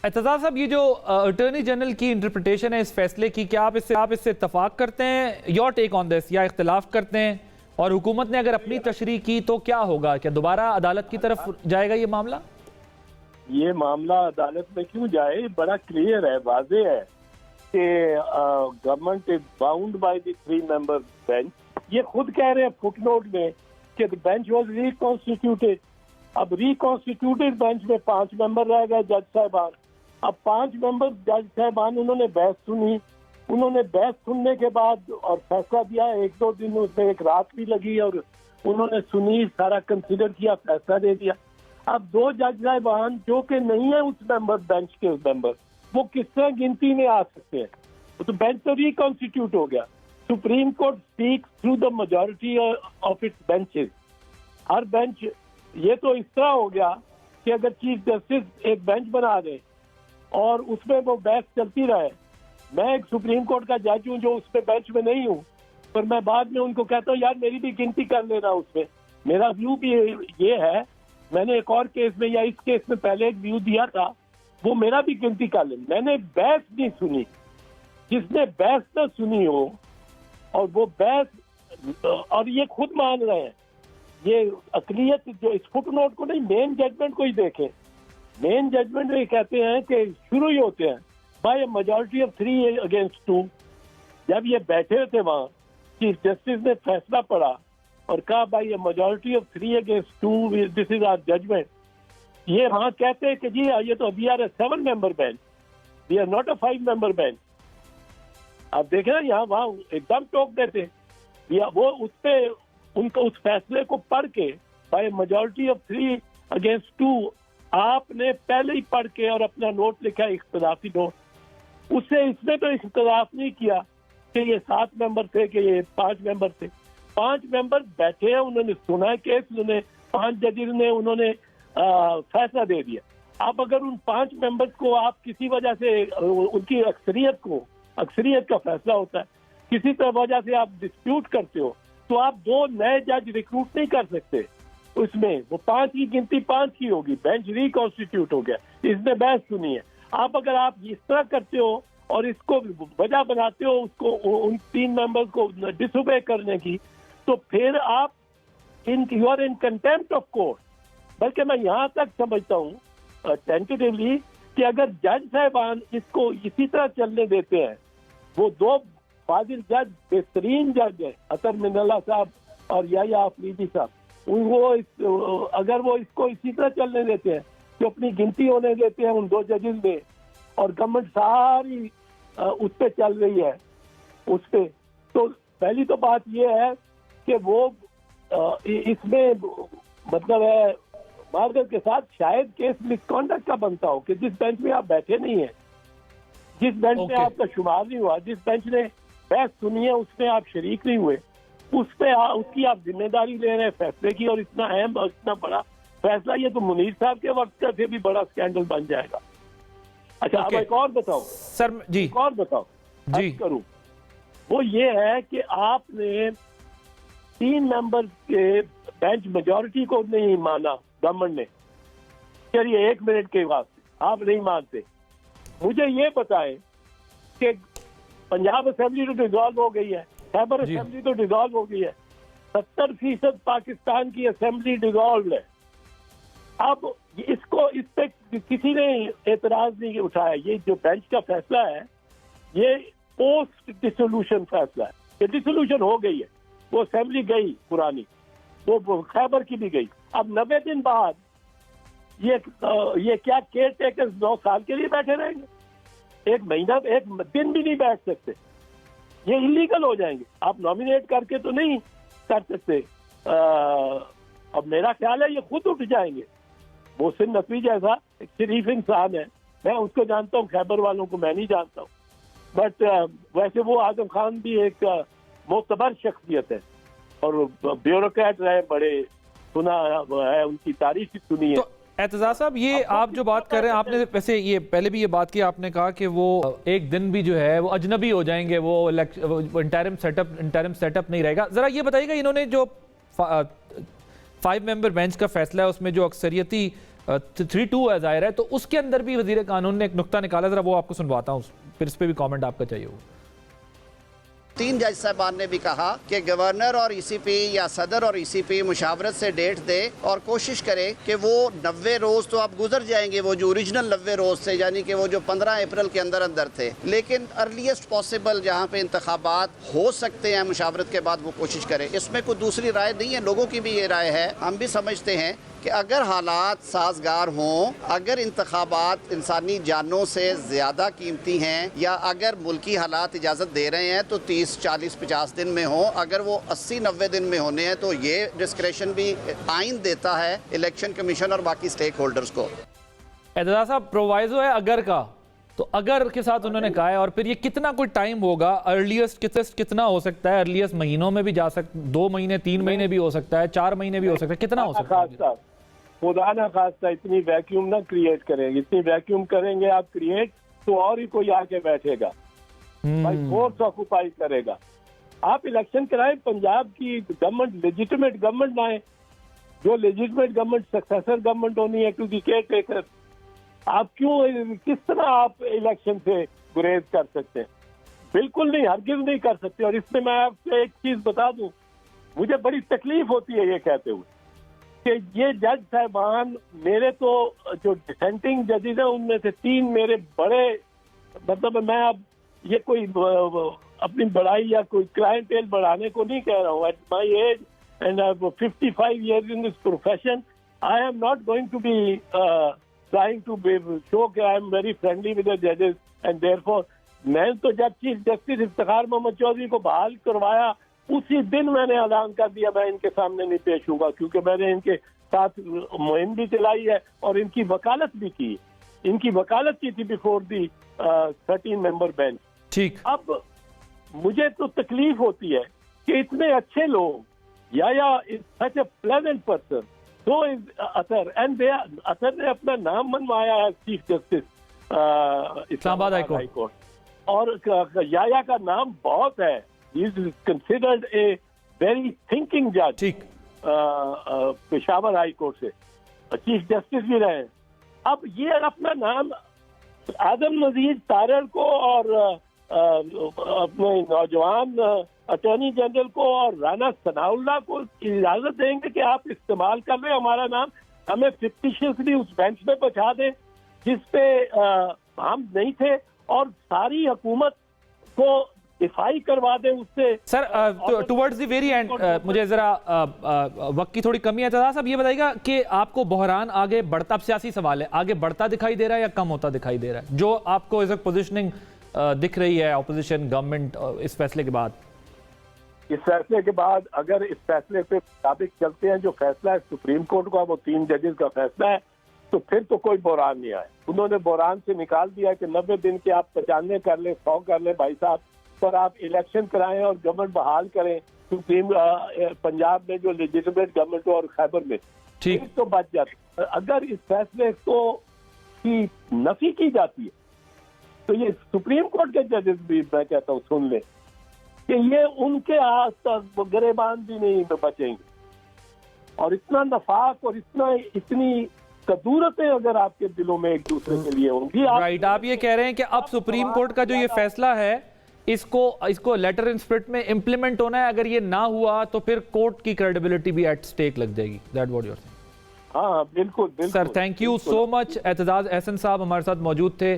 एतजाज़ साहब, ये जो अटॉर्नी जनरल की इंटरप्रिटेशन है इस फैसले की, क्या आप इससे इत्तफाक करते हैं, योर टेक ऑन दिस, या इख्तिलाफ करते हैं? और हुकूमत ने अगर अपनी तशरीह की तो क्या होगा? क्या दोबारा अदालत की तरफ जाएगा ये मामला? ये मामला अदालत में क्यों जाए, बड़ा क्लियर है, वाजे है कि government is bound by the 3 member bench. ये खुद कह रहे हैं फुटनोट में कि द बेंच वाज रिकॉन्स्टिट्यूटेड। अब रिकॉन्स्टिट्यूटेड बेंच में 5 मेंबर रह गए जज साहबान। अब 5 मेंबर जज साहबान उन्होंने बहस सुनी, उन्होंने बहस सुनने के बाद और फैसला दिया। 1-2 दिन उसमें, एक रात भी लगी, और उन्होंने सुनी, सारा कंसीडर किया, फैसला दे दिया। अब 2 जज साहबान जो कि नहीं है उस मेंबर बेंच के मेंबर, वो किस तरह गिनती में आ सकते हैं? तो बेंच तो रिकॉन्स्टिट्यूट हो गया। Supreme court speak through the majority of its benches. Her bench, ये तो इस तरह हो गया कि अगर चीफ जस्टिस एक बेंच बना दे और उसमें वो बहस चलती रहे, मैं एक सुप्रीम कोर्ट का जज हूँ जो उसमें बेंच में नहीं हूँ, पर मैं बाद में उनको कहता हूँ यार मेरी भी गिनती कर लेना उसमें। मेरा व्यू भी ये है, मैंने एक और केस में या इस केस में पहले एक व्यू दिया था, वो मेरा भी गिनती कर ले। मैंने बहस नहीं सुनी। जिसने बहस न सुनी हो और वो बहस, और ये खुद मान रहे हैं, ये अकलियत जो इस फुटनोट को नहीं, मेन जजमेंट को ही देखें। मेन जजमेंट में कहते हैं कि शुरू ही होते हैं बाय मेजॉरिटी ऑफ 3 अगेंस्ट 2। जब ये बैठे थे वहां, चीफ जस्टिस ने फैसला पढ़ा और कहा by majority of 3 against 2 this is our judgement. ये वहां कहते हैं कि जी ये तो we are a 7 member bench, we are not a 5 member bench. आप देखें ना, यहाँ वहां एकदम टोक देते, वो उस पे उनको उस फैसले को पढ़ के बाय मेजॉरिटी ऑफ 3 अगेंस्ट 2 आपने पहले ही पढ़ के और अपना नोट लिखा, इख्तिलाफी नोट। उससे इसने तो इख्तिलाफ नहीं किया कि ये 7 मेंबर थे कि ये 5 मेंबर थे। 5 मेंबर बैठे हैं, उन्होंने सुना है केस, उन्होंने 5 जजेस ने उन्होंने फैसला दे दिया। अब अगर उन 5 मेंबर्स को आप किसी वजह से, उनकी अक्सरियत का फैसला होता है, किसी तरह वजह से आप डिस्प्यूट करते हो, तो आप 2 नए जज रिक्रूट नहीं कर सकते। उसमें वो 5 की गिनती 5 की होगी। बेंच रिकॉन्स्टिट्यूट हो गया, इसने बहस सुनी है। आप इस तरह करते हो और इसको वजह बनाते हो उसको, उन 3 मेंबर्स को डिसोबे करने की, तो फिर आप you are in contempt of court. बल्कि मैं यहाँ तक समझता हूँ टेंटेटिवली कि अगर जज साहबान इसको इसी तरह चलने देते हैं, वो 2 फाजिल जज, बेहतरीन जज है, अतर मिनल्ला साहब और याया अफरीदी साहब, अगर वो इसको इसी तरह चलने देते हैं, जो अपनी गिनती होने देते हैं उन 2 जजेस में, और गवर्नमेंट सारी उस पर चल रही है उस पे, तो पहली तो बात ये है कि वो इसमें मतलब है मार्गल के साथ शायद केस मिसकॉन्डक्ट का बनता हो कि जिस बेंच में आप बैठे नहीं है, जिस बेंच में आपका शुमार नहीं हुआ, जिस बेंच ने बहस सुनी है उसमें आप शरीक नहीं हुए, उसकी आप जिम्मेदारी ले रहे हैं फैसले की। और इतना अहम और इतना बड़ा फैसला, ये तो मुनीर साहब के वक्त का से भी बड़ा स्कैंडल बन जाएगा। अच्छा, अब एक और बताओ सर जी, एक और बताओ जी करूं, वो ये है कि आपने 3 मेंबर के बेंच मेजॉरिटी को नहीं माना गवर्नमेंट ने। चलिए 1 मिनट के वास्ते आप नहीं मानते, मुझे ये बताएं कि पंजाब असेंबली तो डिसॉल्व हो गई है, खैबर असेंबली तो डिसॉल्व हो गई है, 70% पाकिस्तान की असेंबली डिसॉल्व है। अब इस पे किसी ने एतराज नहीं उठाया। ये जो बेंच का फैसला है, ये पोस्ट डिसोल्यूशन फैसला है। ये डिसोल्यूशन हो गई है, वो असेंबली गई पुरानी, वो खैबर की भी गई। अब 90 दिन बाद ये क्या केयर टेकर्स 9 साल के लिए बैठे रहेंगे? 1 महीना, 1 दिन भी नहीं बैठ सकते, ये इलीगल हो जाएंगे। आप नॉमिनेट करके तो नहीं कर सकते। अब मेरा ख्याल है ये खुद उठ जाएंगे। मोहसिन नकवी जैसा एक शरीफ इंसान है, मैं उसको जानता हूँ, खैबर वालों को मैं नहीं जानता हूँ, बट वैसे वो आजम खान भी एक मोतबर शख्सियत है और ब्यूरोक्रेट रहे बड़े, सुना है उनकी तारीफ ही सुनी है। तो एतजाज़ साहब, ये आप जो बात कर रहे हैं, आपने वैसे ये पहले भी ये बात की, आपने कहा कि वो एक दिन भी जो है वो अजनबी हो जाएंगे, वो इंटरिम सेटअप नहीं रहेगा। जरा ये बताइएगा, इन्होंने जो 5 मेंबर बेंच का फैसला है उसमें जो अक्सरियती 3-2 है जाहिर है, तो उसके अंदर भी वजीर कानून ने एक नुक्ता निकाला, जरा वो आपको सुनवाता हूँ, फिर इस पे भी कमेंट आपका चाहिए हो। 3 जज साहबान ने भी कहा कि गवर्नर और ईसीपी या सदर और ईसीपी मुशावरत से डेट दे और कोशिश करे कि वो 90 रोज तो अब गुजर जाएंगे, वो जो ओरिजिनल 90 रोज थे, यानी कि वो जो 15 अप्रैल के अंदर अंदर थे, लेकिन अर्लीस्ट पॉसिबल जहाँ पे इंतखाबात हो सकते हैं मुशावरत के बाद वो कोशिश करे। इसमें कोई दूसरी राय नहीं है, लोगों की भी ये राय है। हम भी समझते हैं कि अगर हालात साजगार हों, अगर इंतखाबात इंसानी जानों से ज़्यादा कीमती हैं, या अगर मुल्की हालात इजाज़त दे रहे हैं तो 30, 40, 50 दिन में हो, अगर वो 80, 90 दिन में होने हैं तो ये डिस्क्रेशन भी आइन देता है इलेक्शन कमीशन और बाकी स्टेक होल्डर्स को। एतजाज साहब, प्रोवाइजो है अगर का, तो अगर के साथ उन्होंने कहा है, और फिर ये कितना कोई टाइम होगा, अर्लीस्ट कितना हो सकता है? अर्लीस्ट महीनों में भी जा सकता, 2 महीने 3 महीने भी हो सकता है, 4 महीने भी हो सकता है, कितना हो सकता है? खुदा ना खास्ता इतनी वैक्यूम ना क्रिएट करेंगे, इतनी वैक्यूम करेंगे आप क्रिएट तो और ही कोई आके बैठेगा, भाई फोर्स ऑक्युपाई करेगा। आप इलेक्शन कराएं, पंजाब की गवर्नमेंट लेजिटिमेट गवर्नमेंट लाए, जो लेजिटिमेट गवर्नमेंट सक्सेसर गवर्नमेंट होनी है, क्योंकि केयर टेकर आप क्यों, किस तरह आप इलेक्शन से गुरेज कर सकते हैं? बिल्कुल नहीं, हरगिज नहीं कर सकते। और इसमें मैं आपको एक चीज बता दूं, मुझे बड़ी तकलीफ होती है ये कहते हुए कि ये जज साहबान, मेरे तो जो डिसेंटिंग जजेस हैं उनमें से 3 मेरे बड़े, मतलब मैं अब ये कोई अपनी बड़ाई या कोई क्लाइंटेल बढ़ाने को नहीं कह रहा हूँ। At my age and 55 years in this profession, I am not going to be trying to show कि I am very friendly with the judges, and therefore मैं तो जब चीफ जस्टिस इफ्तिखार मोहम्मद चौधरी को बहाल करवाया उसी दिन मैंने ऐलान कर दिया मैं इनके सामने नहीं पेश हूँगा, क्योंकि मैंने इनके साथ मुहिम भी चलाई है और इनकी वकालत भी की, इनकी वकालत की थी बिफोर दी 13 member बेंच। ठीक, अब मुझे तो तकलीफ होती है कि इतने अच्छे लोग या such a pleasant person, so is Athar, and Athar ने अपना नाम मनवाया है chief justice Islamabad high court, और याया का नाम बहुत है, he is considered a very thinking judge। ठीक, पेशावर हाई कोर्ट से चीफ जस्टिस भी रहे। अब ये अपना नाम आदम नजीर तारड़ को और अपने नौजवान अटॉर्नी जनरल को और राना सनाउल्लाह को इजाजत देंगे कि आप इस्तेमाल कर रहे हमारा नाम, हमें फिक्टिशियसली उस बेंच पे पहुंचा दें जिसपे हम नहीं थे, और सारी हुकूमत को डिफाई करवा दें उससे। Sir towards the very and मुझे जरा वक्त की थोड़ी कमी है। एतजाज साहब, ये बताइएगा कि आपको बहरान आगे बढ़ता, अब सियासी सवाल है, आगे बढ़ता दिखाई दे रहा है या कम होता दिखाई दे रहा है, जो आपको एज ए पोजिशनिंग दिख रही है ऑपोजिशन गवर्नमेंट इस फैसले के बाद? इस फैसले के बाद अगर इस फैसले पे मुताबिक चलते हैं, जो फैसला है सुप्रीम कोर्ट का, वो 3 जजेस का फैसला है, तो फिर तो कोई बहरान नहीं आए। उन्होंने बहरान से निकाल दिया कि 90 दिन के आप 95 कर ले, 100 कर ले भाई साहब, पर आप इलेक्शन कराएं और गवर्नमेंट बहाल करें सुप्रीम पंजाब में जो लेजिटिमेट गवर्नमेंट हो और खैबर में, ठीक तो बच जाते। अगर इस फैसले को की नफी की जाती है तो ये सुप्रीम कोर्ट के जजेस भी, मैं कहता हूँ, सुन ले कि ये उनके हाथ तक गरेबान भी नहीं बचेंगे। और इतना नफाक और इतनी कदूरतें अगर आपके दिलों में एक दूसरे के लिए होंगी, राइट, आप ये कह रहे हैं कि अब सुप्रीम कोर्ट का जो ये फैसला है इसको लेटर इन स्पिरिट में इंप्लीमेंट होना है, अगर ये ना हुआ तो फिर कोर्ट की क्रेडिबिलिटी भी एट स्टेक लग जाएगी। That what you are saying? हाँ बिल्कुल बिल्कुल sir, thank you so much. Aitzaz Ahsan साहब हमारे साथ मौजूद थे।